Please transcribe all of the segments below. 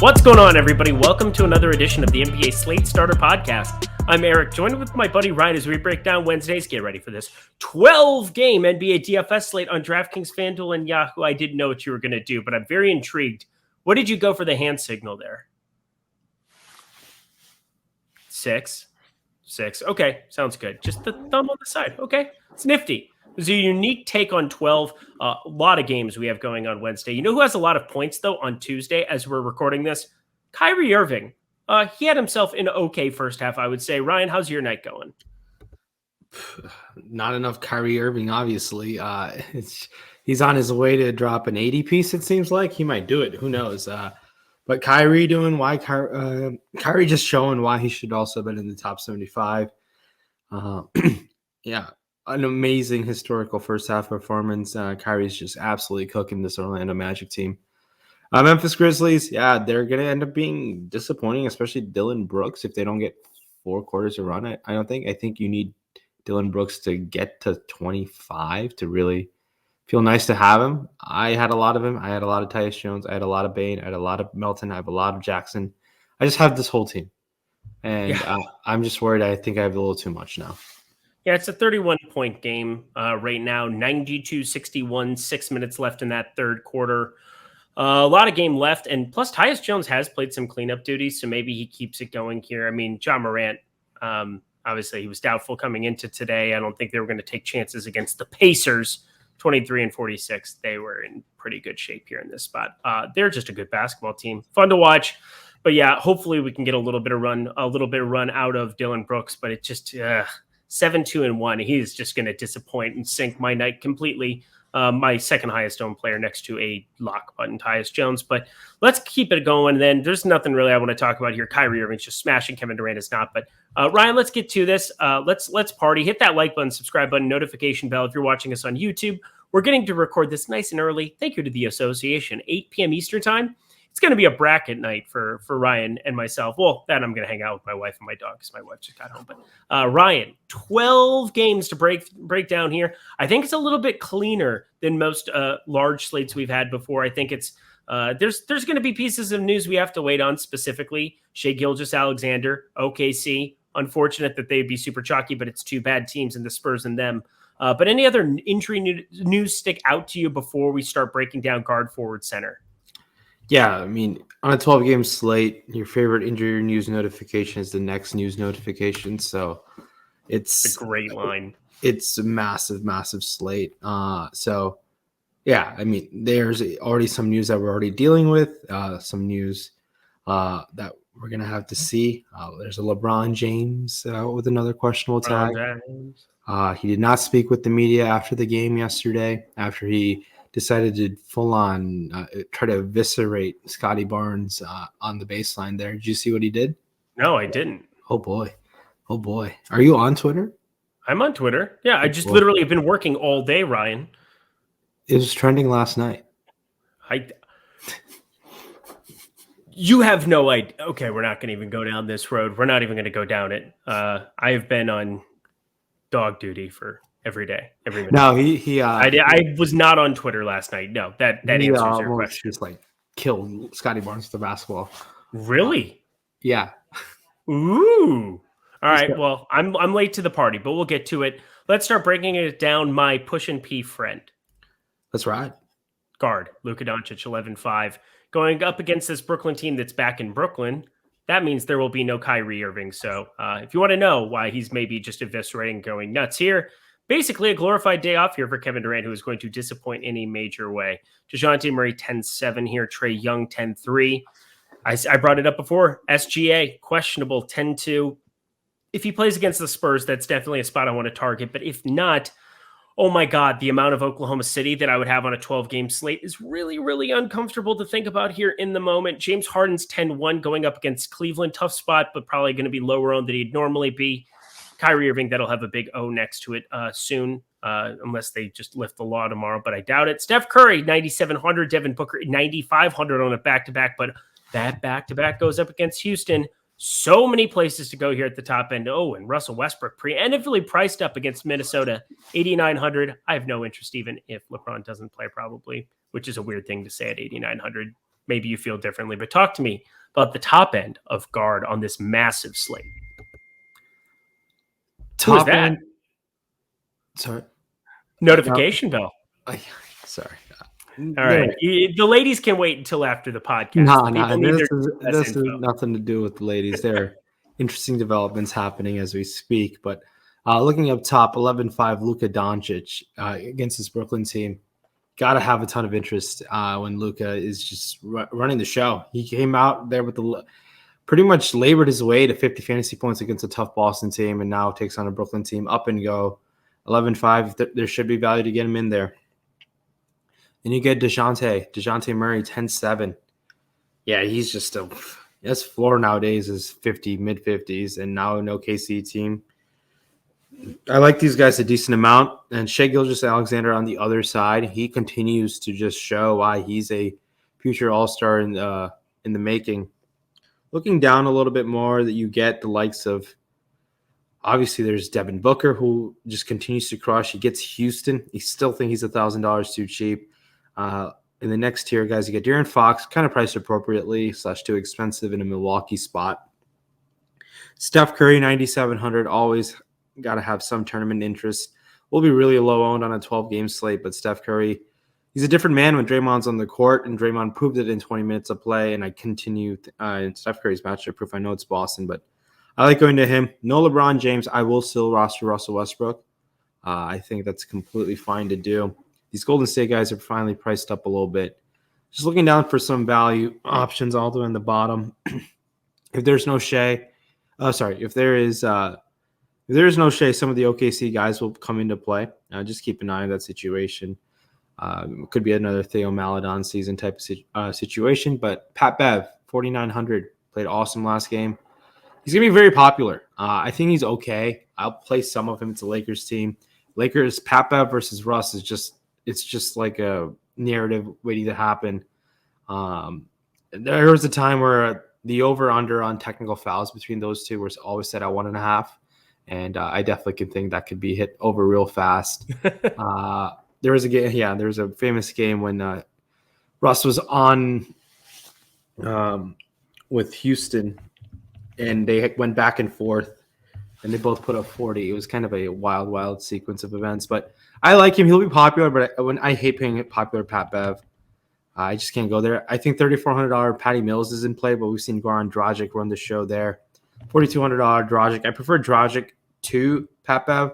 What's going on, everybody? Welcome to another edition of the NBA Slate Starter Podcast. I'm Eric, joined with my buddy Ryan as we break down Wednesdays. Get ready for this 12-game NBA DFS slate on DraftKings, FanDuel, and Yahoo. I didn't know what you were going to do, but I'm very intrigued. What did you go for the hand signal there? Six. Okay, sounds good. Just the thumb on the side. Okay, it's nifty. It was a unique take on 12. A lot of games we have going on Wednesday. You know who has a lot of points, though, on Tuesday as we're recording this? Kyrie Irving. He had himself an okay first half, I would say. Ryan, how's your night going? Not enough Kyrie Irving, obviously. He's on his way to drop an 80 piece, it seems like. He might do it. Who knows? But Kyrie doing why Kyrie just showing why he should also have been in the top 75. Yeah, an amazing historical first half performance. Kyrie's just absolutely cooking this Orlando Magic team. Memphis Grizzlies, yeah, they're going to end up being disappointing, especially Dillon Brooks, if they don't get 4 quarters to run it. I think you need Dillon Brooks to get to 25 to really feel nice to have him. I had a lot of him. I had a lot of Tyus Jones. I had a lot of Bane. I had a lot of Melton. I have a lot of Jackson. I just have this whole team. And I'm just worried. I think I have a little too much now. Yeah, it's a 31-point game right now, 92-61, 6 minutes left in that third quarter. A lot of game left, and plus Tyus Jones has played some cleanup duties, so maybe he keeps it going here. I mean, John Morant, obviously he was doubtful coming into today. I don't think they were going to take chances against the Pacers, 23-46. They were in pretty good shape here in this spot. They're just a good basketball team, fun to watch. But yeah, hopefully we can get a little bit of run out of Dillon Brooks, but it just 7-2-1. He's just going to disappoint and sink my night completely. My second highest owned player next to a lock button, Tyus Jones. But let's keep it going. Then there's nothing really I want to talk about here. Kyrie Irving's just smashing. Kevin Durant is not. But Ryan, let's get to this. Let's party. Hit that like button, subscribe button, notification bell if you're watching us on YouTube. We're getting to record this nice and early. Thank you to the association. 8 p.m. Eastern time. It's going to be a bracket night for Ryan and myself. Well, then I'm going to hang out with my wife and my dog because my wife just got home. But Ryan, 12 games to break down here. I think it's a little bit cleaner than most large slates we've had before. I think it's there's going to be pieces of news we have to wait on, specifically Shai Gilgeous-Alexander, OKC. Unfortunate that they'd be super chalky, but it's two bad teams in the Spurs and them. But any other injury news stick out to you before we start breaking down guard, forward, center? Yeah, I mean, on a 12-game slate, your favorite injury news notification is the next news notification. So it's a great line. It's a massive, massive slate. So, yeah, I mean, there's already some news that we're already dealing with, some news that we're going to have to see. There's a LeBron James with another questionable tag. He did not speak with the media after the game yesterday, after he decided to full-on try to eviscerate Scotty Barnes on the baseline there. Did you see what he did? No, I didn't. Oh, boy. Are you on Twitter? I'm on Twitter. Yeah, I just literally have been working all day, Ryan. It was trending last night. You have no idea. Okay, we're not going to even go down this road. We're not even going to go down it. I have been on dog duty for every day, every minute. No, I was not on Twitter last night. No, that answers your question. Just like killed Scotty Barnes with the basketball. Really? Yeah. Ooh. All right. Well, I'm late to the party, but we'll get to it. Let's start breaking it down. My push and pee friend. Let's ride. Guard Luka Doncic, 11-5, going up against this Brooklyn team that's back in Brooklyn. That means there will be no Kyrie Irving. So if you want to know why he's maybe just eviscerating, going nuts here. Basically, a glorified day off here for Kevin Durant, who is going to disappoint in a major way. DeJounte Murray, 10-7 here. Trae Young, 10-3. I brought it up before. SGA, questionable, 10-2. If he plays against the Spurs, that's definitely a spot I want to target. But if not, oh my God, the amount of Oklahoma City that I would have on a 12-game slate is really, really uncomfortable to think about here in the moment. James Harden's 10-1 going up against Cleveland. Tough spot, but probably going to be lower owned than he'd normally be. Kyrie Irving, that'll have a big O next to it soon, unless they just lift the law tomorrow, but I doubt it. Steph Curry, 9,700. Devin Booker, 9,500 on a back-to-back, but that back-to-back goes up against Houston. So many places to go here at the top end. Oh, and Russell Westbrook, preemptively priced up against Minnesota, 8,900. I have no interest even if LeBron doesn't play probably, which is a weird thing to say at 8,900. maybe you feel differently. But talk to me about the top end of guard on this massive slate. Who is that? End. Sorry. Notification bell. Sorry. All right. The ladies can wait until after the podcast. This has nothing to do with the ladies. There are interesting developments happening as we speak. But looking up top, 11-5 Luka Doncic against this Brooklyn team. Got to have a ton of interest when Luka is just running the show. He came out there with pretty much labored his way to 50 fantasy points against a tough Boston team, and now takes on a Brooklyn team. Up and go. 11-5. There should be value to get him in there. Then you get DeJounte Murray, 10-7. Yeah, he's just his floor nowadays is 50, mid-50s, and now an OKC team. I like these guys a decent amount. And Shai Gilgeous-Alexander on the other side, he continues to just show why he's a future all-star in the making. Looking down a little bit more, that you get the likes of, obviously there's Devin Booker, who just continues to crush. He gets Houston. You still think he's $1,000 too cheap. In the next tier, guys, you get De'Aaron Fox, kind of priced appropriately / too expensive in a Milwaukee spot. Steph Curry, 9,700, always got to have some tournament interest. Will be really low owned on a 12-game slate, but Steph Curry, he's a different man when Draymond's on the court, and Draymond proved it in 20 minutes of play, and I continue in Steph Curry's matchup proof. I know it's Boston, but I like going to him. No LeBron James. I will still roster Russell Westbrook. I think that's completely fine to do. These Golden State guys are finally priced up a little bit. Just looking down for some value options all the way in the bottom. If there's no Shea, if there is no Shea, some of the OKC guys will come into play. Just keep an eye on that situation. Could be another Theo Maledon season type of situation. But Pat Bev, 4,900, played awesome last game. He's going to be very popular. I think he's okay. I'll play some of him. It's a Lakers team. Lakers, Pat Bev versus Russ is just like a narrative waiting to happen. There was a time where the over-under on technical fouls between those two was always set at 1.5. And I definitely can think that could be hit over real fast. There was a game, there was a famous game when Russ was on with Houston, and they went back and forth, and they both put up 40. It was kind of a wild sequence of events. But I like him. He'll be popular, but when I hate paying popular Pat Bev. I just can't go there. I think $3,400 Patty Mills is in play, but we've seen Goran Dragic run the show there. $4,200 Dragic. I prefer Dragic to Pat Bev.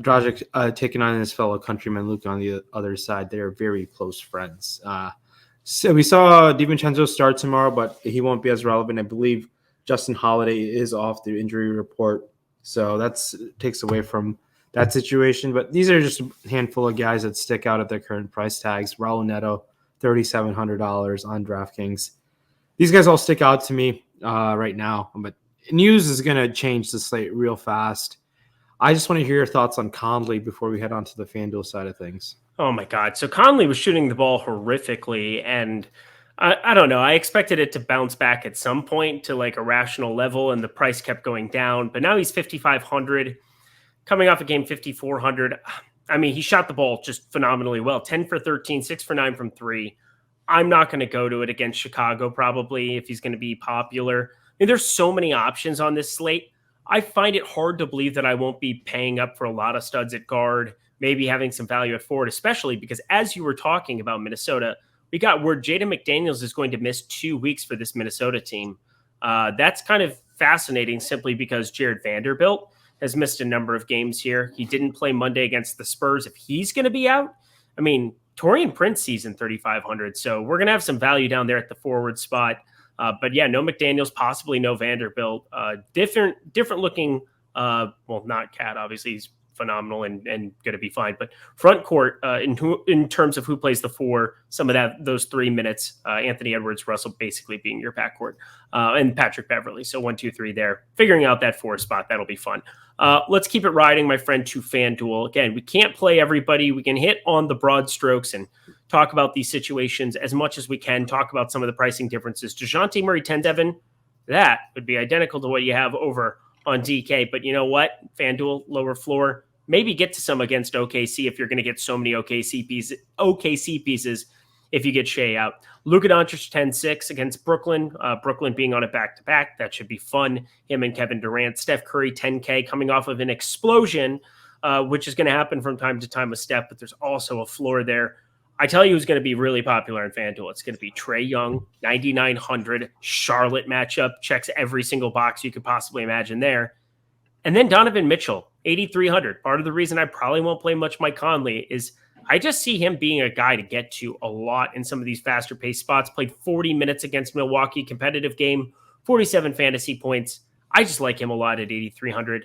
Dragic taking on his fellow countryman Luke on the other side. They are very close friends. So we saw DiVincenzo start tomorrow, but he won't be as relevant. I believe Justin Holiday is off the injury report, so that takes away from that situation. But these are just a handful of guys that stick out at their current price tags. Raul Neto, $3,700 on DraftKings. These guys all stick out to me right now, but news is going to change the slate real fast. I just want to hear your thoughts on Conley before we head on to the FanDuel side of things. Oh my God. So Conley was shooting the ball horrifically, and I don't know. I expected it to bounce back at some point to like a rational level, and the price kept going down, but now he's 5,500 coming off a game 5,400. I mean, he shot the ball just phenomenally well. 10 for 13, 6 for 9 from 3. I'm not going to go to it against Chicago probably if he's going to be popular. I mean, there's so many options on this slate. I find it hard to believe that I won't be paying up for a lot of studs at guard, maybe having some value at forward, especially because as you were talking about Minnesota, we got word Jaden McDaniels is going to miss 2 weeks for this Minnesota team. That's kind of fascinating simply because Jared Vanderbilt has missed a number of games here. He didn't play Monday against the Spurs. If he's going to be out, I mean, Taurean Prince season 3,500. So we're going to have some value down there at the forward spot. But yeah, no McDaniels, possibly no Vanderbilt. Different looking, not Cat, obviously he's phenomenal and going to be fine. But front court, in terms of who plays the 4, some of those 3 minutes, Anthony Edwards, Russell basically being your backcourt, and Patrick Beverly. So 1, 2, 3 there. Figuring out that 4 spot, that'll be fun. Let's keep it riding, my friend, to FanDuel. Again, we can't play everybody. We can hit on the broad strokes and talk about these situations as much as we can, talk about some of the pricing differences. DeJounte Murray, 10-7, that would be identical to what you have over on DK. But you know what? FanDuel, lower floor, maybe get to some against OKC if you're going to get so many OKC pieces if you get Shea out. Luka Doncic 10-6 against Brooklyn. Brooklyn being on a back-to-back. That should be fun. Him and Kevin Durant. Steph Curry 10K coming off of an explosion, which is going to happen from time to time with Steph, but there's also a floor there. I tell you who's going to be really popular in FanDuel. It's going to be Trae Young, 9,900. Charlotte matchup. Checks every single box you could possibly imagine there. And then Donovan Mitchell, 8,300. Part of the reason I probably won't play much Mike Conley is I just see him being a guy to get to a lot in some of these faster paced spots. Played 40 minutes against Milwaukee, competitive game, 47 fantasy points. I just like him a lot at 8,300.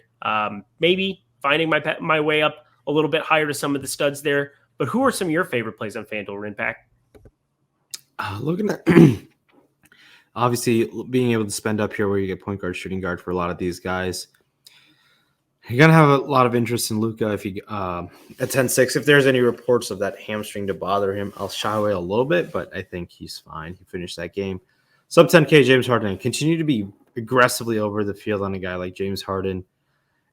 Maybe finding my way up a little bit higher to some of the studs there. But who are some of your favorite plays on FanDuel, Rinpack? Looking at obviously being able to spend up here where you get point guard, shooting guard for a lot of these guys. You're going to have a lot of interest in Luka if he at 10-6. If there's any reports of that hamstring to bother him, I'll shy away a little bit, but I think he's fine. He finished that game. Sub 10K, James Harden. Continue to be aggressively over the field on a guy like James Harden.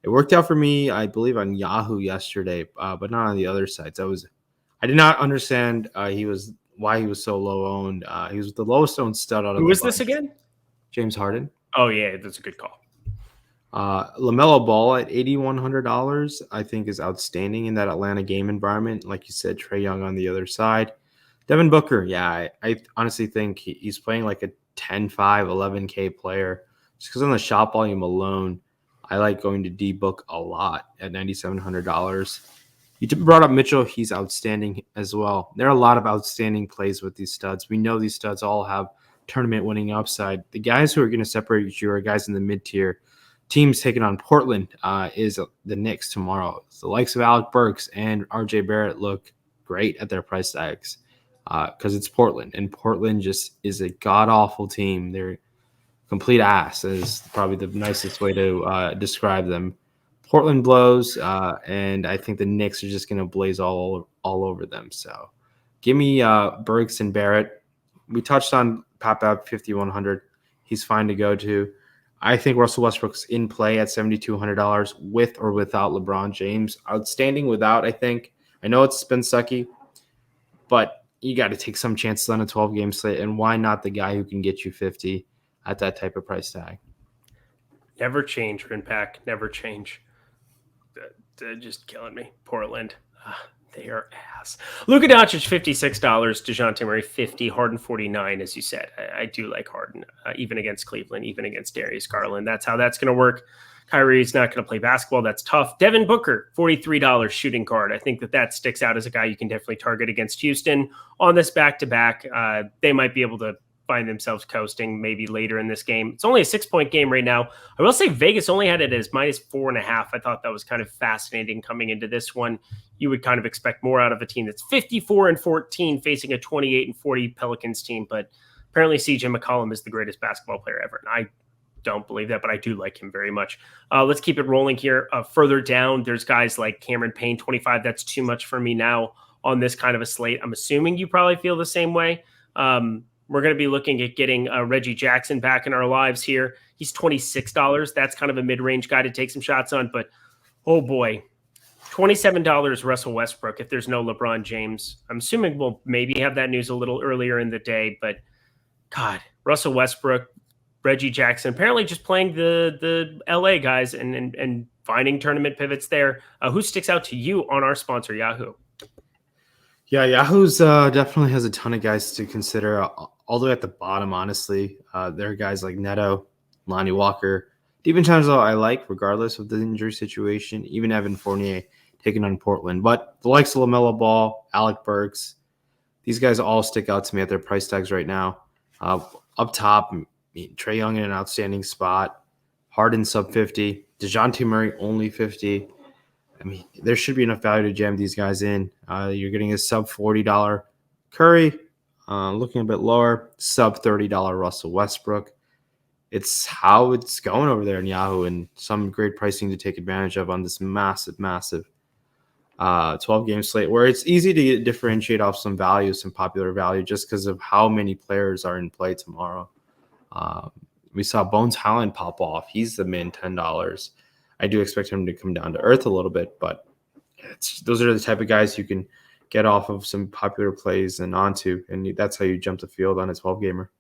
It worked out for me, I believe, on Yahoo yesterday, but not on the other sites. I did not understand why he was so low owned. He was the lowest owned stud out of Who is this again? James Harden. Oh, yeah, that's a good call. LaMelo Ball at $8,100, I think, is outstanding in that Atlanta game environment. Like you said, Trae Young on the other side. Devin Booker, yeah, I honestly think he's playing like a 10-5, 11K player. Just because on the shot volume alone, I like going to D-Book a lot at $9,700. You brought up Mitchell. He's outstanding as well. There are a lot of outstanding plays with these studs. We know these studs all have tournament winning upside. The guys who are going to separate you are guys in the mid-tier. Teams taking on Portland is the Knicks tomorrow. The likes of Alec Burks and RJ Barrett look great at their price tags because it's Portland. And Portland just is a god-awful team. They're complete ass is probably the nicest way to describe them. Portland blows, and I think the Knicks are just going to blaze all over them. So give me Burks and Barrett. We touched on Pop-Up 5,100. He's fine to go to. I think Russell Westbrook's in play at $7,200 with or without LeBron James. Outstanding without, I think. I know it's been sucky, but you got to take some chances on a 12-game slate, and why not the guy who can get you 50 at that type of price tag? Never change, Rinpack. Never change. They're just killing me. Portland. They are ass. Luka Doncic, $56. DeJounte Murray, $50. Harden, $49, as you said. I do like Harden, even against Cleveland, even against Darius Garland. That's how that's going to work. Kyrie's not going to play basketball. That's tough. Devin Booker, $43 shooting guard. I think that sticks out as a guy you can definitely target against Houston. On this back-to-back, they might be able to find themselves coasting maybe later in this game. It's only a 6-point game right now. I will say Vegas only had it as -4.5. I thought that was kind of fascinating coming into this one. You would kind of expect more out of a team that's 54-14 facing a 28-40 Pelicans team, but apparently CJ McCollum is the greatest basketball player ever. And I don't believe that, but I do like him very much. Let's keep it rolling here. Further down, there's guys like Cameron Payne, 25. That's too much for me now on this kind of a slate. I'm assuming you probably feel the same way. We're going to be looking at getting Reggie Jackson back in our lives here. He's $26. That's kind of a mid-range guy to take some shots on, but oh boy, $27 Russell Westbrook if there's no LeBron James. I'm assuming we'll maybe have that news a little earlier in the day, but God, Russell Westbrook, Reggie Jackson, apparently just playing the LA guys and finding tournament pivots there. Who sticks out to you on our sponsor, Yahoo? Yeah, Yahoo's definitely has a ton of guys to consider all the way at the bottom, honestly. There are guys like Neto, Lonnie Walker. DiVincenzo I like, regardless of the injury situation. Even Evan Fournier taking on Portland. But the likes of LaMelo Ball, Alec Burks, these guys all stick out to me at their price tags right now. Up top, Trae Young in an outstanding spot. Harden sub 50. DeJounte Murray only 50. I mean, there should be enough value to jam these guys in. You're getting a sub $40 Curry, looking a bit lower, sub $30 Russell Westbrook. It's how it's going over there in Yahoo, and some great pricing to take advantage of on this massive 12-game slate where it's easy to differentiate off some value, some popular value, just because of how many players are in play tomorrow. We saw Bones Highland pop off. He's the min $10. I do expect him to come down to earth a little bit, but those are the type of guys you can get off of some popular plays and onto, and that's how you jump the field on a 12-gamer.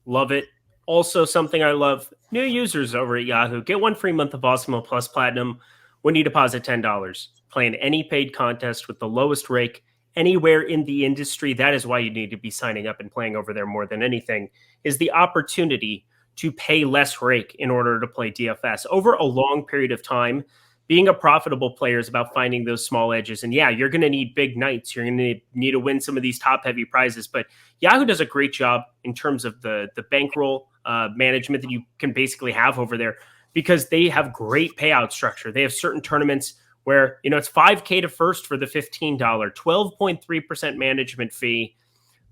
Love it. Also, something I love, new users over at Yahoo. Get 1 free month of Awesemo Plus Platinum when you deposit $10. Play in any paid contest with the lowest rake anywhere in the industry. That is why you need to be signing up and playing over there more than anything, is the opportunity to pay less rake in order to play DFS. Over a long period of time, being a profitable player is about finding those small edges. And yeah, you're going to need big nights. You're going to need to win some of these top-heavy prizes. But Yahoo does a great job in terms of the bankroll management that you can basically have over there, because they have great payout structure. They have certain tournaments where, it's $5K to first for the $15, 12.3% management fee,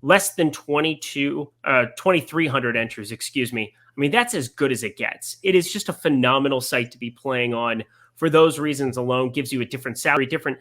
less than 2,300 entries, excuse me. I mean, that's as good as it gets. It is just a phenomenal site to be playing on. For those reasons alone, gives you a different salary, different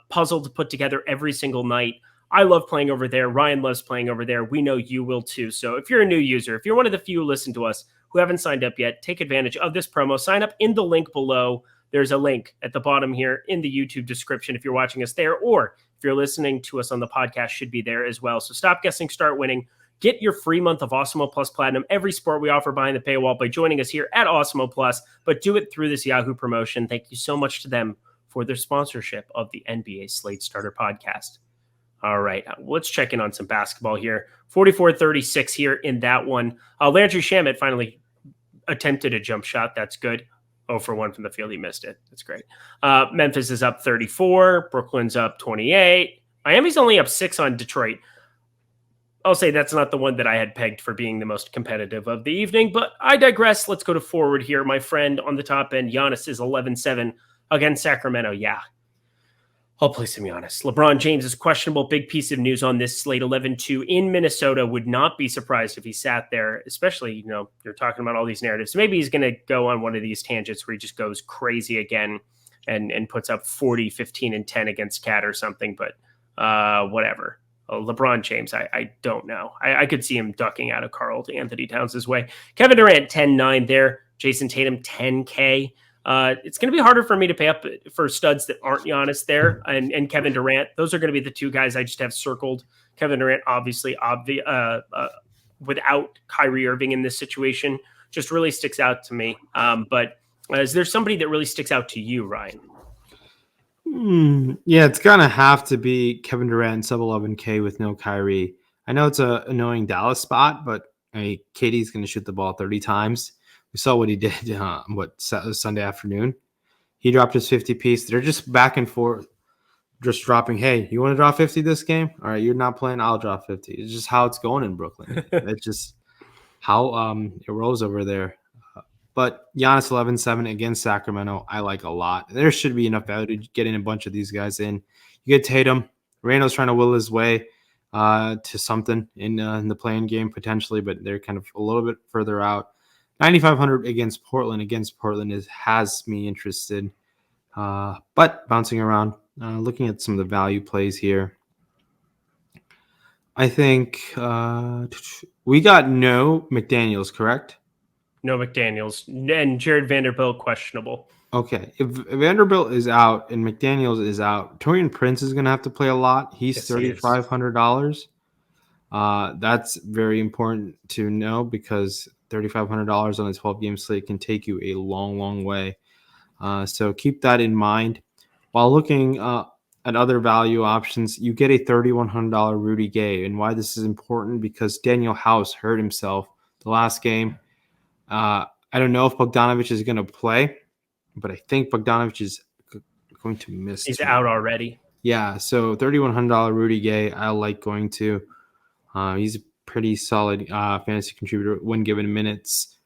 puzzle to put together every single night. I love playing over there. Ryan loves playing over there. We know you will too. So if you're a new user, if you're one of the few who listen to us who haven't signed up yet, take advantage of this promo. Sign up in the link below. There's a link at the bottom here in the YouTube description if you're watching us there, or if you're listening to us on the podcast, should be there as well. So stop guessing, start winning. Get your free month of Awesemo Plus Platinum, every sport we offer behind the paywall, by joining us here at Awesemo Plus, but do it through this Yahoo promotion. Thank you so much to them for their sponsorship of the NBA Slate Starter podcast. All right, let's check in on some basketball here. 44-36 here in that one. Landry Shamet finally attempted a jump shot. That's good. 0 for 1 from the field. He missed it. That's great. Memphis is up 34. Brooklyn's up 28. Miami's only up 6 on Detroit. I'll say that's not the one that I had pegged for being the most competitive of the evening, but I digress. Let's go to forward here. My friend on the top end, Giannis, is 11-7 against Sacramento. Yeah, I'll play some Giannis. LeBron James is questionable. Big piece of news on this slate, 11-2 in Minnesota. Would not be surprised if he sat there, especially, you're talking about all these narratives. Maybe he's going to go on one of these tangents where he just goes crazy again and puts up 40, 15, and 10 against Cat or something, but whatever. LeBron James, I don't know. I could see him ducking out of Karl Anthony Towns' way. Kevin Durant, 10-9 there. Jason Tatum, 10K. It's going to be harder for me to pay up for studs that aren't Giannis there and Kevin Durant. Those are going to be the two guys I just have circled. Kevin Durant, obviously, without Kyrie Irving in this situation, just really sticks out to me. But is there somebody that really sticks out to you, Ryan? Yeah, it's gonna have to be Kevin Durant, sub 11K with no Kyrie. I know it's a annoying Dallas spot, but KD's gonna shoot the ball 30 times. We saw what he did. Sunday afternoon? He dropped his 50 piece. They're just back and forth, just dropping. Hey, you want to drop 50 this game? All right, you're not playing. I'll drop 50. It's just how it's going in Brooklyn. It's just how it rolls over there. But Giannis 11-7 against Sacramento, I like a lot. There should be enough value to get in a bunch of these guys in. You get Tatum. Randall's trying to will his way to something in the playing game potentially, but they're kind of a little bit further out. 9,500 against Portland. Has me interested. But bouncing around, looking at some of the value plays here. I think we got no McDaniels, correct? No McDaniels. And Jared Vanderbilt, questionable. Okay. If Vanderbilt is out and McDaniels is out, Taurean Prince is going to have to play a lot. He's $3,500. That's very important to know because $3,500 on a 12-game slate can take you a long, long way. So keep that in mind. While looking at other value options, you get a $3,100 Rudy Gay. And why this is important, because Daniel House hurt himself the last game. I don't know if Bogdanovich is going to play, but I think Bogdanovich is going to miss. He's out already. Yeah, so $3,100 Rudy Gay, I like going to. He's a pretty solid fantasy contributor when given minutes.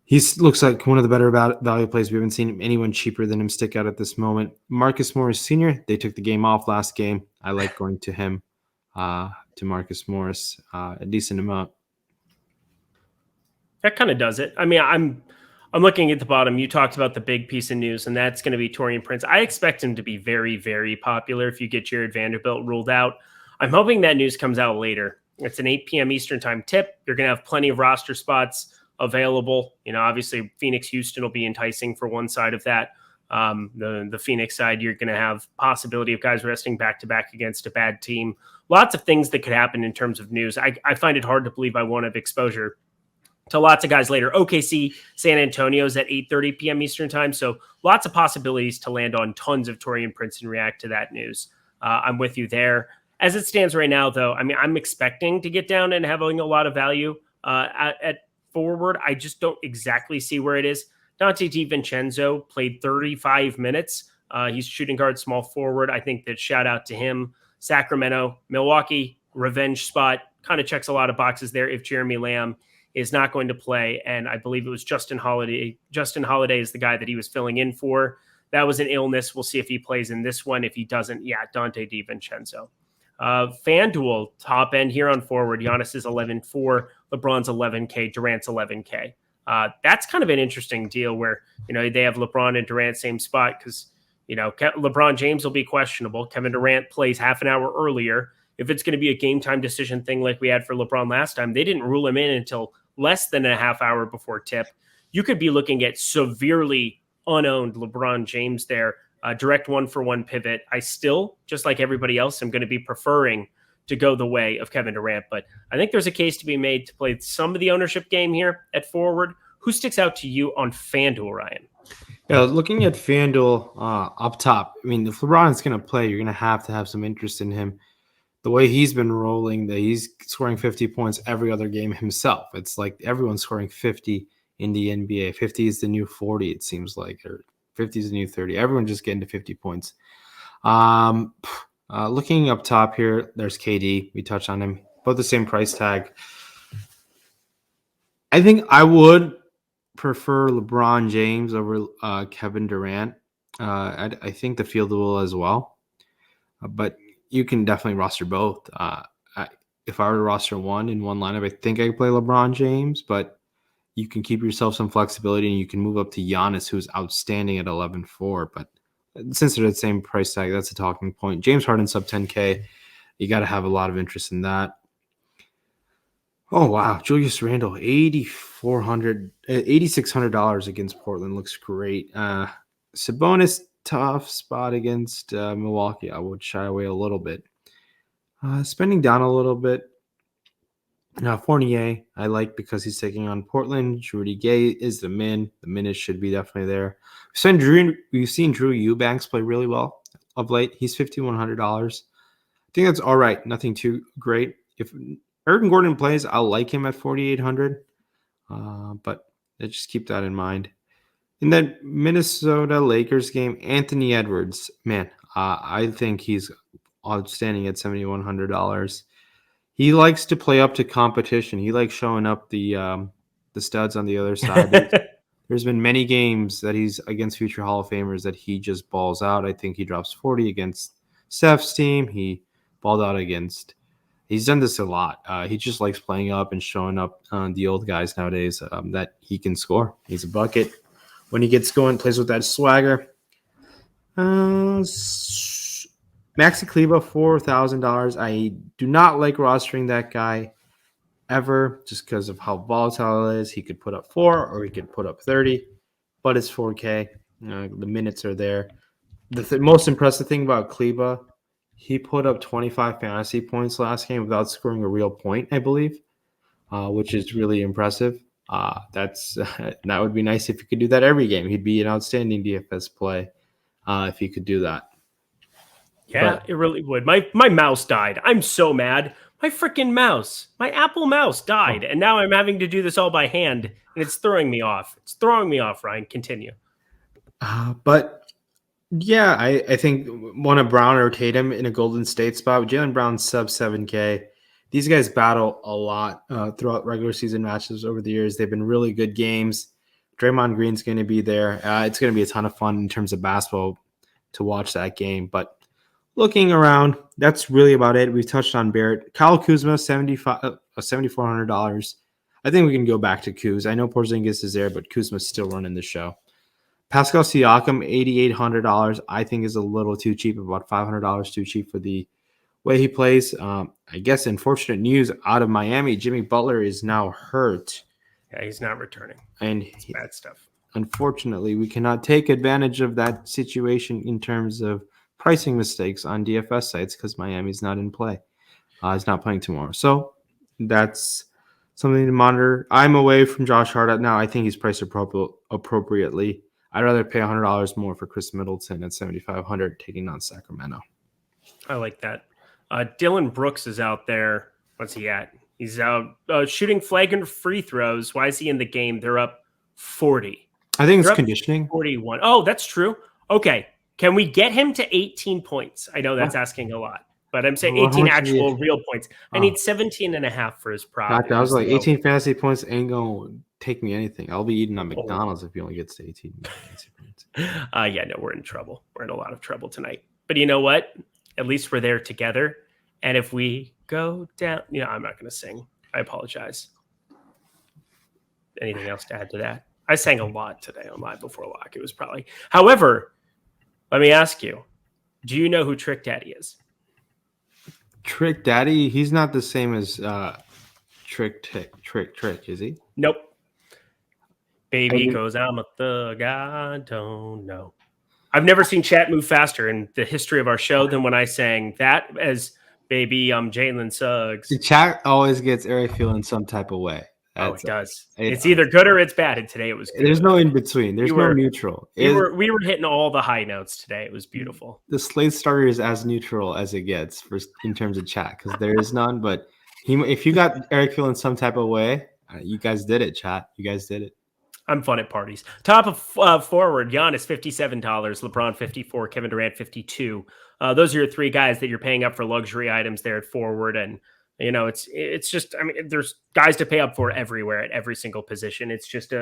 He looks like one of the better value plays. We haven't seen anyone cheaper than him stick out at this moment. Marcus Morris Sr., they took the game off last game. I like going to him, to Marcus Morris, a decent amount. That kind of does it. I mean, I'm looking at the bottom. You talked about the big piece of news, and that's going to be Taurean Prince. I expect him to be very, very popular if you get Jared Vanderbilt ruled out. I'm hoping that news comes out later. It's an 8 p.m. Eastern time tip. You're going to have plenty of roster spots available. Obviously Phoenix, Houston will be enticing for one side of that. The Phoenix side, you're going to have possibility of guys resting back-to-back against a bad team. Lots of things that could happen in terms of news. I find it hard to believe I won't have exposure to lots of guys later. OKC, San Antonio's at 8:30 p.m. Eastern time. So lots of possibilities to land on tons of Torian Prince and react to that news. I'm with you there. As it stands right now, though, I mean, I'm expecting to get down and having a lot of value at forward. I just don't exactly see where it is. Dante DiVincenzo played 35 minutes. He's shooting guard, small forward. I think that shout out to him. Sacramento, Milwaukee, revenge spot. Kind of checks a lot of boxes there if Jeremy Lamb is not going to play. And I believe it was Justin Holiday. Justin Holiday is the guy that he was filling in for. That was an illness. We'll see if he plays in this one. If he doesn't, Dante DiVincenzo. FanDuel top end here on forward. Giannis is 11.4. LeBron's 11K. Durant's 11K. That's kind of an interesting deal where, they have LeBron and Durant same spot because, LeBron James will be questionable. Kevin Durant plays half an hour earlier. If it's going to be a game time decision thing like we had for LeBron last time, they didn't rule him in until less than a half hour before tip. You could be looking at severely unowned LeBron James there. Direct 1-for-1 pivot. I still, just like everybody else, am going to be preferring to go the way of Kevin Durant. But I think there's a case to be made to play some of the ownership game here at forward. Who sticks out to you on FanDuel, Ryan? Yeah, looking at FanDuel up top, I mean, if LeBron is going to play, you're going to have some interest in him. The way he's been rolling, that he's scoring 50 points every other game himself. It's like everyone's scoring 50 in the NBA. 50 is the new 40, it seems like, or 50 is the new 30. Everyone's just getting to 50 points. Looking up top here, there's KD. We touched on him. Both the same price tag. I think I would prefer LeBron James over Kevin Durant. I think the field will as well. But you can definitely roster both. If I were to roster one in one lineup, I think I could play LeBron James, but you can keep yourself some flexibility and you can move up to Giannis, who's outstanding at 11.4. But since they're the same price tag, that's a talking point. James Harden sub 10K. You got to have a lot of interest in that. Oh, wow. Julius Randle, $8,600 against Portland. Looks great. Sabonis, tough spot against Milwaukee. I would shy away a little bit. Spending down a little bit. Now, Fournier, I like because he's taking on Portland. Rudy Gay is the min. The minutes should be definitely there. We've seen Drew Eubanks play really well of late. He's $5,100. I think that's all right. Nothing too great. If Eric Gordon plays, I'll like him at 4,800. But just keep that in mind. In that Minnesota Lakers game, Anthony Edwards, man, I think he's outstanding at $7,100. He likes to play up to competition. He likes showing up the studs on the other side. There's been many games that he's against future Hall of Famers that he just balls out. I think he drops 40 against Steph's team. He balled out against. He's done this a lot. He just likes playing up and showing up on the old guys nowadays that he can score. He's a bucket. When he gets going, plays with that swagger. Maxi Kleber, $4,000. I do not like rostering that guy ever just because of how volatile it is. He could put up 4 or he could put up 30, but it's 4K. The minutes are there. The most impressive thing about Kleber, he put up 25 fantasy points last game without scoring a real point, I believe, which is really impressive. That would be nice if he could do that every game. He'd be an outstanding DFS play if he could do that. Yeah, it really would. My mouse died. I'm so mad. My freaking mouse, my Apple mouse died, and now I'm having to do this all by hand, and it's throwing me off. It's throwing me off, Ryan. Continue. But yeah, I think one of Brown or Tatum in a Golden State spot. Jaylen Brown sub 7K. These guys battle a lot throughout regular season matches over the years. They've been really good games. Draymond Green's going to be there. It's going to be a ton of fun in terms of basketball to watch that game. But looking around, that's really about it. We've touched on Barrett. Kyle Kuzma, $7,400. I think we can go back to Kuz. I know Porzingis is there, but Kuzma's still running the show. Pascal Siakam, $8,800. I think is a little too cheap, about $500 too cheap for the way he plays. I guess unfortunate news out of Miami. Jimmy Butler is now hurt. Yeah, he's not returning. And it's bad stuff. unfortunately, we cannot take advantage of that situation in terms of pricing mistakes on DFS sites because Miami's not in play. He's not playing tomorrow. So that's something to monitor. I'm away from Josh Hart now. I think he's priced appropriately. I'd rather pay $100 more for Chris Middleton at $7,500 taking on Sacramento. I like that. Dylan Brooks is out there. What's he at? He's out shooting flagrant free throws. Why is he in the game? They're up 40. I think it's They're up conditioning. 41. Oh, that's true. Okay. Can we get him to 18 points? I know that's asking a lot, but I'm saying 18 actual real points. I need 17 and a half for his prop. I was like, 18 fantasy points ain't going to take me anything. I'll be eating on McDonald's if he only gets to 18 fantasy points. Yeah, no, we're in trouble. We're in a lot of trouble tonight. But you know what? At least we're there together. And if we go down, I'm not going to sing. I apologize. Anything else to add to that? I sang a lot today on Live Before Lock. It was probably. However, let me ask you, do you know who Trick Daddy is? Trick Daddy? He's not the same as Trick, is he? Nope. Baby goes, I'm a thug, I don't know. I've never seen chat move faster in the history of our show than when I sang that as Baby, I'm Jalen Suggs. The chat always gets Eric feeling some type of way. It does. It's either good or it's bad, and today it was good. There's no in between. There's no neutral. We were hitting all the high notes today. It was beautiful. The Slate Starter is as neutral as it gets in terms of chat because there is none. But if you got Eric feeling some type of way, you guys did it, chat. You guys did it. I'm fun at parties. Top of forward, Giannis $57, LeBron $54, Kevin Durant $52. Those are your three guys that you're paying up for luxury items there at forward, and it's just, I mean, there's guys to pay up for everywhere at every single position. It's just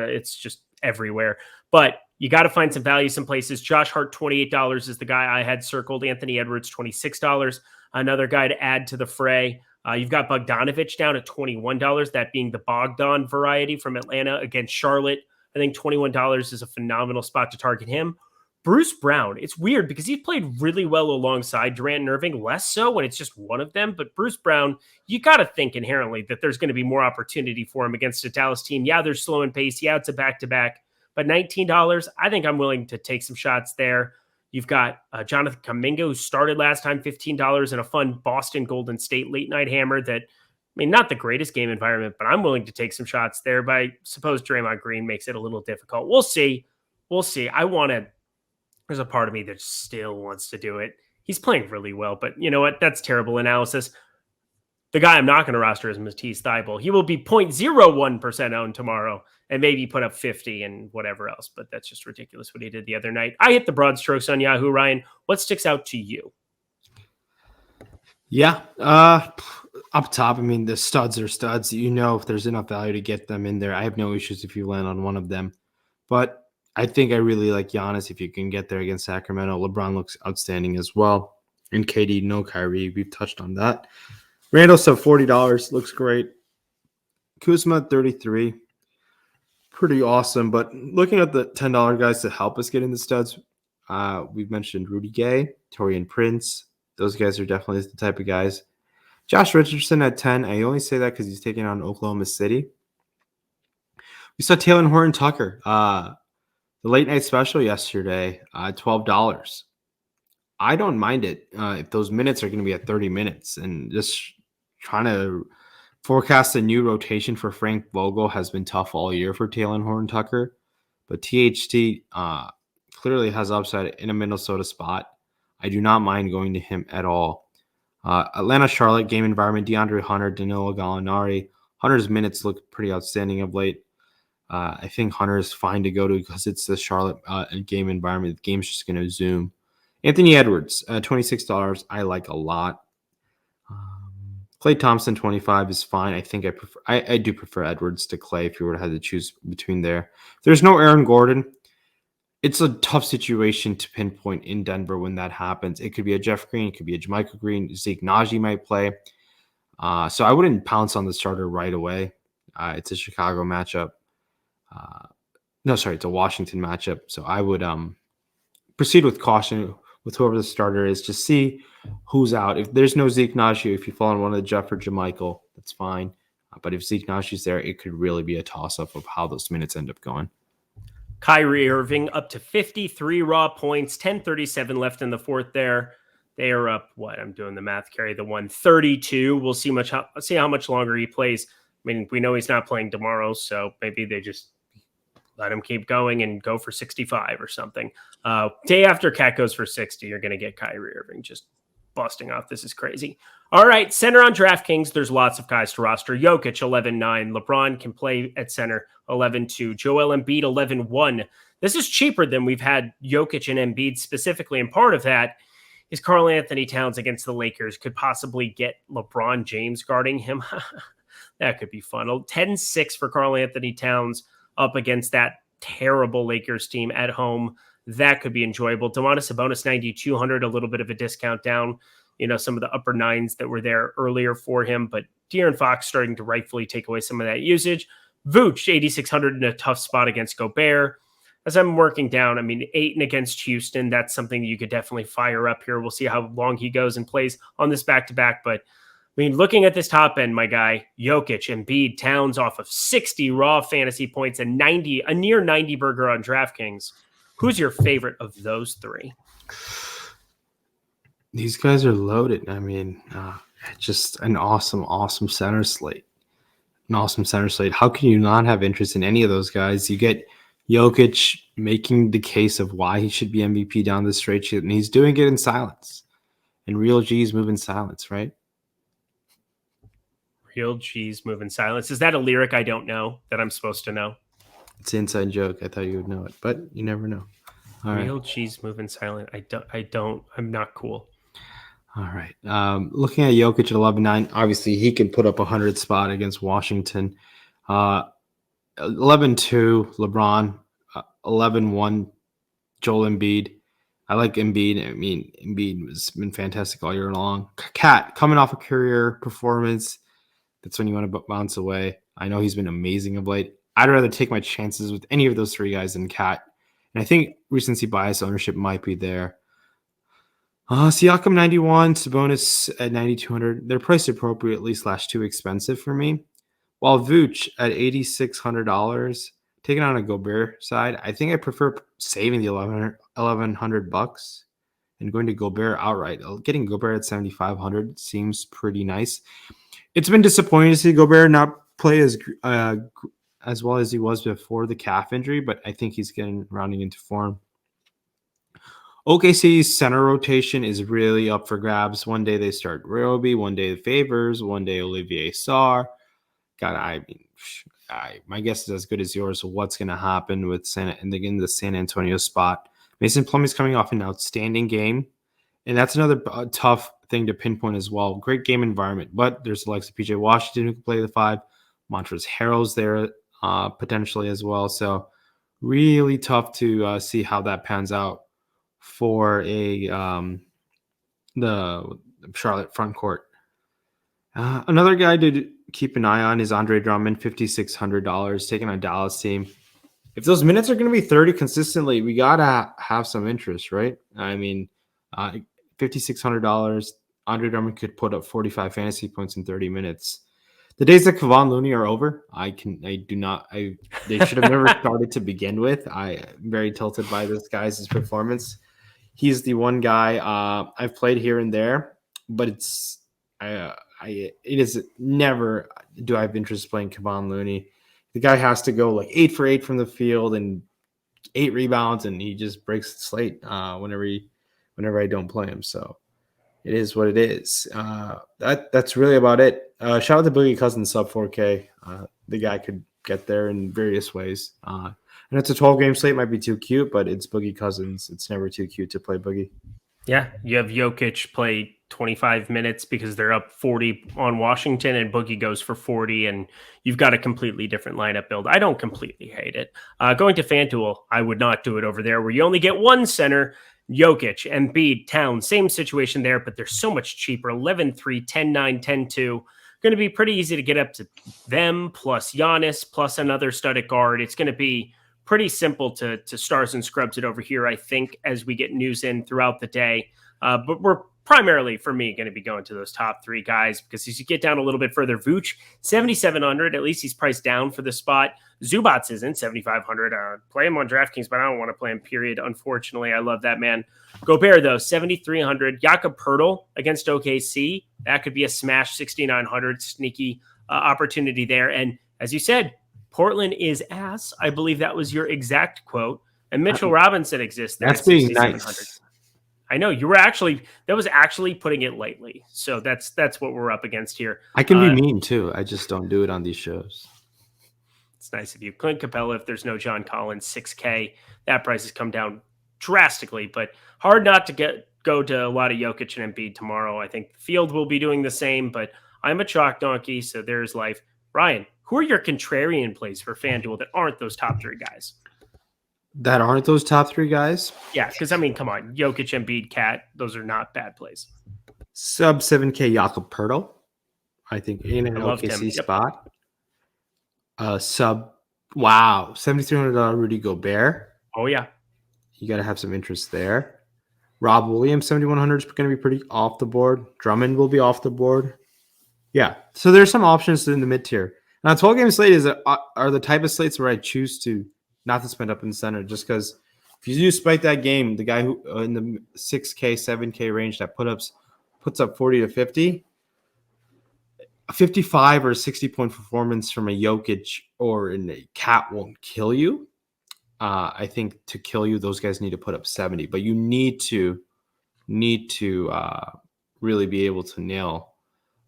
everywhere. But you got to find some value some places. Josh Hart $28 is the guy I had circled. Anthony Edwards $26. Another guy to add to the fray. You've got Bogdanovich down at $21. That being the Bogdan variety from Atlanta against Charlotte. I think $21 is a phenomenal spot to target him. Bruce Brown, it's weird because he's played really well alongside Durant and Irving, less so when it's just one of them. But Bruce Brown, you got to think inherently that there's going to be more opportunity for him against a Dallas team. Yeah, they're slow in pace. Yeah, it's a back-to-back. But $19, I think I'm willing to take some shots there. You've got Jonathan Kuminga, who started last time, $15 in a fun Boston Golden State late-night hammer that, I mean, not the greatest game environment, but I'm willing to take some shots there. But I suppose Draymond Green makes it a little difficult. We'll see. There's a part of me that still wants to do it. He's playing really well, but you know what? That's terrible analysis. The guy I'm not going to roster is Matisse Thybulle. He will be 0.01% owned tomorrow and maybe put up 50 and whatever else, but that's just ridiculous what he did the other night. I hit the broad strokes on Yahoo. Ryan, what sticks out to you? Yeah. Up top, I mean, the studs are studs. If there's enough value to get them in there. I have no issues if you land on one of them. But I think I really like Giannis if you can get there against Sacramento. LeBron looks outstanding as well. And KD, no Kyrie. We've touched on that. Randall sub $40 looks great. Kuzma $33. Pretty awesome. But looking at the $10 guys to help us get in the studs, we've mentioned Rudy Gay, Taurean Prince. Those guys are definitely the type of guys. Josh Richardson at 10. I only say that because he's taking on Oklahoma City. We saw Taylor Horton Tucker. The late night special yesterday, $12. I don't mind it if those minutes are going to be at 30 minutes. And just trying to forecast a new rotation for Frank Vogel has been tough all year for Taylor Horton Tucker. But THT clearly has upside in a Minnesota spot. I do not mind going to him at all. Atlanta, Charlotte, game environment, DeAndre Hunter, Danilo Gallinari. Hunter's minutes look pretty outstanding of late. I think Hunter is fine to go to because it's the Charlotte game environment. The game's just going to zoom. Anthony Edwards, $26. I like a lot. Klay Thompson, 25 is fine. I think I do prefer Edwards to Klay if you were to have to choose between there. There's no Aaron Gordon. It's a tough situation to pinpoint in Denver when that happens. It could be a Jeff Green. It could be a Jermichael Green. Zeke Naji might play. So I wouldn't pounce on the starter right away. It's a Chicago matchup. It's a Washington matchup. So I would proceed with caution with whoever the starter is. Just see who's out. If there's no Zeke Naji, if you fall on one of the Jeff or Jermichael, that's fine. But if Zeke Naji's there, it could really be a toss-up of how those minutes end up going. Kyrie Irving up to 53 raw points, 10:37 left in the fourth there. They are up, what? I'm doing the math, carry the 132. We'll see how much longer he plays. I mean, we know he's not playing tomorrow, so maybe they just let him keep going and go for 65 or something. Day after Cat goes for 60, you're going to get Kyrie Irving just busting off. This is crazy. All right, center on DraftKings, there's lots of guys to roster. Jokic, 11-9. LeBron can play at center, 11-2. Joel Embiid, 11-1. This is cheaper than we've had Jokic and Embiid specifically, and part of that is Karl Anthony Towns against the Lakers could possibly get LeBron James guarding him. That could be fun. 10-6 for Karl Anthony Towns up against that terrible Lakers team at home. That could be enjoyable. Domantas Sabonis, 9,200, a little bit of a discount down. Some of the upper nines that were there earlier for him, but De'Aaron Fox starting to rightfully take away some of that usage. Vooch, 8,600 in a tough spot against Gobert. As I'm working down, Ayton against Houston, that's something you could definitely fire up here. We'll see how long he goes and plays on this back-to-back, but looking at this top end, my guy, Jokic, Embiid, Towns off of 60 raw fantasy points and a near 90 burger on DraftKings. Who's your favorite of those three? These guys are loaded. Just an awesome center slate. An awesome center slate. How can you not have interest in any of those guys? You get Jokic making the case of why he should be MVP down the straight sheet, and he's doing it in silence. And real G's move in silence, right? Real G's move in silence. Is that a lyric I don't know that I'm supposed to know? It's an inside joke. I thought you would know it, but you never know. All Real right. G's move in silent. I'm not cool. All right. Looking at Jokic at 11-9, obviously he can put up 100 spot against Washington. 11-2 LeBron, 11-1 Joel Embiid. I like Embiid. Embiid has been fantastic all year long. Cat coming off a career performance. That's when you want to bounce away. I know he's been amazing of late. I'd rather take my chances with any of those three guys than Cat. And I think recency bias ownership might be there. Siakam 91, Sabonis at 9,200. They're priced appropriately / too expensive for me. While Vooch at $8,600, taking on a Gobert side, I think I prefer saving the $1,100 and going to Gobert outright. Getting Gobert at 7,500 seems pretty nice. It's been disappointing to see Gobert not play as well as he was before the calf injury, but I think he's rounding into form. OKC's center rotation is really up for grabs. One day they start Roby, one day the Favors, one day Olivier Sarr. God, my guess is as good as yours. So what's going to happen with the San Antonio spot? Mason Plumlee's coming off an outstanding game, and that's another tough thing to pinpoint as well. Great game environment, but there's the likes of PJ Washington who can play the 5. Montrezl Harrell's there potentially as well. So really tough to see how that pans out for the Charlotte front court. Another guy to keep an eye on is Andre Drummond, $5,600, taking on a Dallas team. If those minutes are going to be 30 consistently, we got to have some interest, right? $5,600, Andre Drummond could put up 45 fantasy points in 30 minutes. The days that Kevon Looney are over. They should have never started to begin with. I'm very tilted by this guy's performance. He's the one guy I've played here and there, but it is never do I have interest playing Kevon Looney. The guy has to go like 8 for 8 from the field and 8 rebounds, and he just breaks the slate whenever I don't play him. So it is what it is. That's really about it. Shout out to Boogie Cousins sub 4K. The guy could get there in various ways. And it's a 12-game slate. Might be too cute, but it's Boogie Cousins. It's never too cute to play Boogie. Yeah, you have Jokic play 25 minutes because they're up 40 on Washington, and Boogie goes for 40, and you've got a completely different lineup build. I don't completely hate it. Going to FanDuel, I would not do it over there where you only get one center, Jokic, Embiid, Towns. Same situation there, but they're so much cheaper. 11-3, 10-9, 10-2. Going to be pretty easy to get up to them, plus Giannis, plus another stud at guard. It's going to be pretty simple to stars and scrubs it over here, I think, as we get news in throughout the day. But we're primarily for me going to be going to those top three guys, because as you get down a little bit further, Vooch, 7,700, at least he's priced down for the spot. Zubats isn't 7,500. Play him on DraftKings, but I don't want to play him, period. Unfortunately, I love that man. Gobert, though, 7,300. Jakob Poeltl against OKC. That could be a smash, 6,900. Sneaky opportunity there. And as you said, Portland is ass. I believe that was your exact quote. And Mitchell Robinson exists there. That's being nice. I know you were that was actually putting it lightly. So that's what we're up against here. I can be mean too. I just don't do it on these shows. It's nice of you. Clint Capella, if there's no John Collins, 6K. That price has come down drastically, but hard not to go to a lot of Jokic and Embiid tomorrow. I think the field will be doing the same, but I'm a chalk donkey, so there's life. Ryan, who are your contrarian plays for FanDuel that aren't those top three guys? That aren't those top three guys? Yeah, because, I mean, come on. Jokic, Embiid, Cat, those are not bad plays. Sub 7K Jakob Poeltl, I think, in an OKC spot. $7,300 Rudy Gobert. Oh, yeah. You got to have some interest there. Rob Williams, 7,100 is going to be pretty off the board. Drummond will be off the board. Yeah. So there's some options in the mid-tier. Now, 12-game slate are the type of slates where I choose to not to spend up in the center, just because if you do spike that game, the guy who in the 6K, 7K range that puts up 40 to 50, a 55 or 60-point performance from a Jokic or in a Cat won't kill you. I think to kill you, those guys need to put up 70, but you need to really be able to nail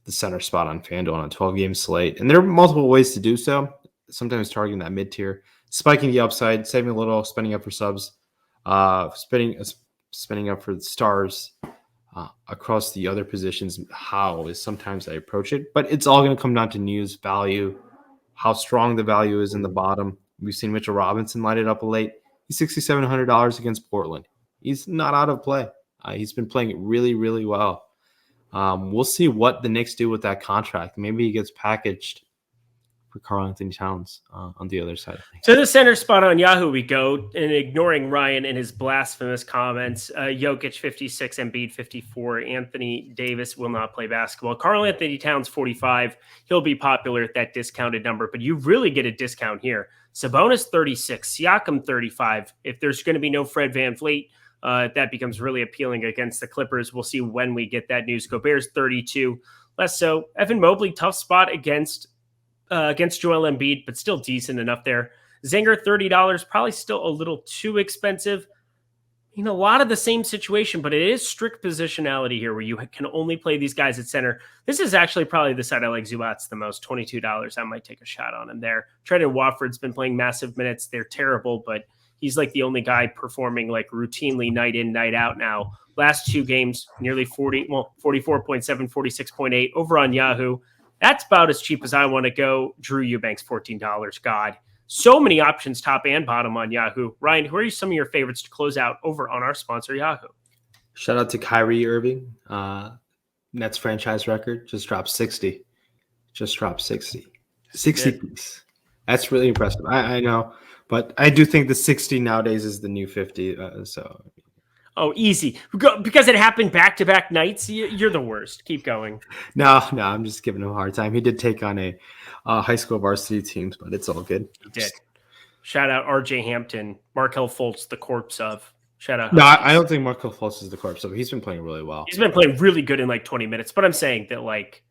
the center spot on FanDuel on a 12-game slate. And there are multiple ways to do so. Sometimes targeting that mid-tier, spiking the upside, saving a little, spending up for subs, spending up for the stars across the other positions. How is sometimes I approach it, but it's all going to come down to news value, how strong the value is in the bottom. We've seen Mitchell Robinson light it up late. He's $6,700 against Portland. He's not out of play. He's been playing it really, really well. We'll see what the Knicks do with that contract. Maybe he gets packaged for Karl-Anthony Towns on the other side. To the center spot on Yahoo we go, and ignoring Ryan and his blasphemous comments. Jokic 56, Embiid 54. Anthony Davis will not play basketball. Karl-Anthony Towns 45. He'll be popular at that discounted number, but you really get a discount here. Sabonis 36, Siakam 35. If there's going to be no Fred VanVleet, that becomes really appealing against the Clippers. We'll see when we get that news. Gobert's 32. Less so. Evan Mobley, tough spot against Joel Embiid, but still decent enough there. Zinger, $30, probably still a little too expensive. A lot of the same situation, but it is strict positionality here where you can only play these guys at center. This is actually probably the side I like Zubats the most, $22. I might take a shot on him there. Trendon Watford's been playing massive minutes. They're terrible, but he's like the only guy performing like routinely night in, night out now. Last two games, nearly 44.7, 46.8 over on Yahoo. That's about as cheap as I want to go. Drew Eubanks, $14. God. So many options, top and bottom on Yahoo. Ryan, who are some of your favorites to close out over on our sponsor, Yahoo? Shout out to Kyrie Irving. Nets franchise record just dropped 60. 60 piece. That's really impressive. I know, but I do think the 60 nowadays is the new 50. Oh, easy. Because it happened back-to-back nights? You're the worst. Keep going. No, I'm just giving him a hard time. He did take on a high school varsity teams, but it's all good. He did. Shout out RJ Hampton, Markelle Fultz, the corpse of. Shout out. No, I don't think Markelle Fultz is the corpse of. He's been playing really well. He's been playing really good in like 20 minutes, but I'm saying that like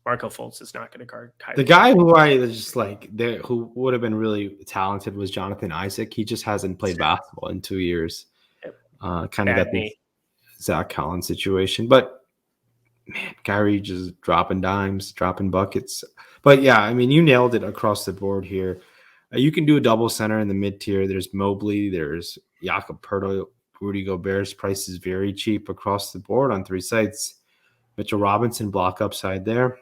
Markelle Fultz is not going to guard Kyrie. The guy who I just who would have been really talented was Jonathan Isaac. He just hasn't played basketball in 2 years. Kind of got the Zach Collins situation, but man, Kyrie just dropping dimes, dropping buckets. But yeah, I mean, you nailed it across the board here. You can do a double center in the mid tier. There's Mobley, there's Jakob Poeltl, Rudy Gobert's price is very cheap across the board on three sites. Mitchell Robinson block upside there.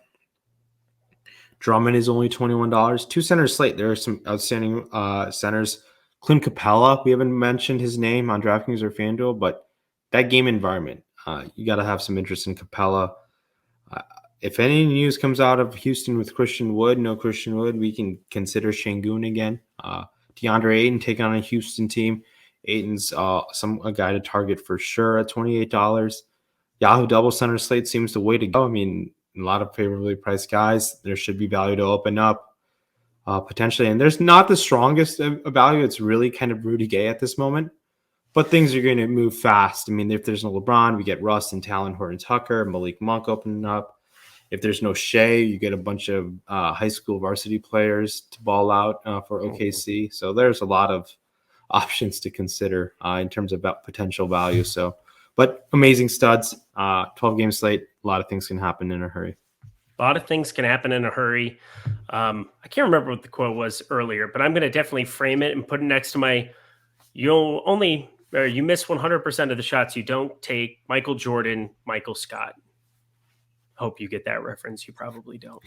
Drummond is only $21. Two center slate. There are some outstanding centers. Clint Capella, we haven't mentioned his name on DraftKings or FanDuel, but that game environment, you got to have some interest in Capella. If any news comes out of Houston with Christian Wood, no Christian Wood, we can consider Şengün again. DeAndre Ayton take on a Houston team. Ayton's a guy to target for sure at $28. Yahoo double center slate seems the way to go. I mean, a lot of favorably priced guys. There should be value to open up potentially. And there's not the strongest value. It's really kind of Rudy Gay at this moment. But things are going to move fast. I mean, if there's no LeBron, we get Russ and Talon Horton-Tucker, Malik Monk opening up. If there's no Shea, you get a bunch of high school varsity players to ball out for OKC. So there's a lot of options to consider in terms of potential value. So, but amazing studs, 12-game slate. A lot of things can happen in a hurry. A lot of things can happen in a hurry. I can't remember what the quote was earlier, but I'm going to definitely frame it and put it next to my you miss 100% of the shots you don't take. Michael Jordan, Michael Scott. Hope you get that reference. You probably don't.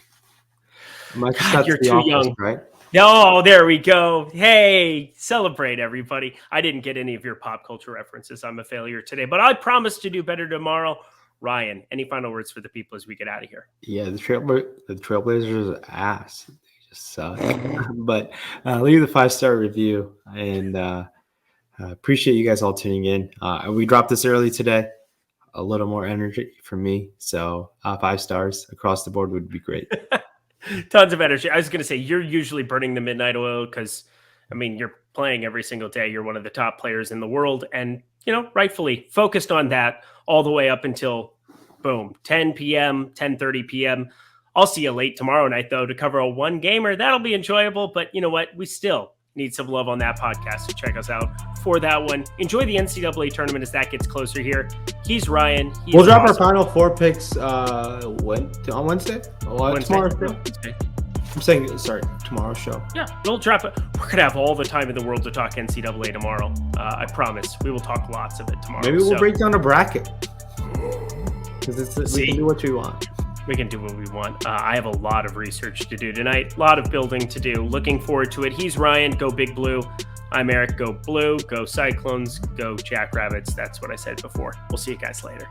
God, you're too young, right? Oh, there we go. Hey, celebrate everybody. I didn't get any of your pop culture references. I'm a failure today, but I promise to do better tomorrow. Ryan, any final words for the people as we get out of here? Yeah, the Trailblazers are ass. They just suck. But leave the 5-star review and appreciate you guys all tuning in. We dropped this early today. A little more energy for me. So 5 stars across the board would be great. Tons of energy. I was going to say, you're usually burning the midnight oil because, I mean, you're playing every single day. You're one of the top players in the world. And, rightfully focused on that all the way up until, boom, 10 p.m., 10:30 p.m. I'll see you late tomorrow night, though, to cover a one-gamer. That'll be enjoyable. But you know what? We still need some love on that podcast, so check us out for that one. Enjoy the NCAA tournament as that gets closer here. He's Ryan. We'll drop our final 4 picks on Wednesday? Tomorrow. Wednesday. I'm saying, sorry, tomorrow's show. Yeah, we'll drop it. We're going to have all the time in the world to talk NCAA tomorrow. I promise. We will talk lots of it tomorrow. Maybe we'll break down a bracket. Because we can do what we want. We can do what we want. I have a lot of research to do tonight. A lot of building to do. Looking forward to it. He's Ryan. Go Big Blue. I'm Eric. Go Blue. Go Cyclones. Go Jackrabbits. That's what I said before. We'll see you guys later.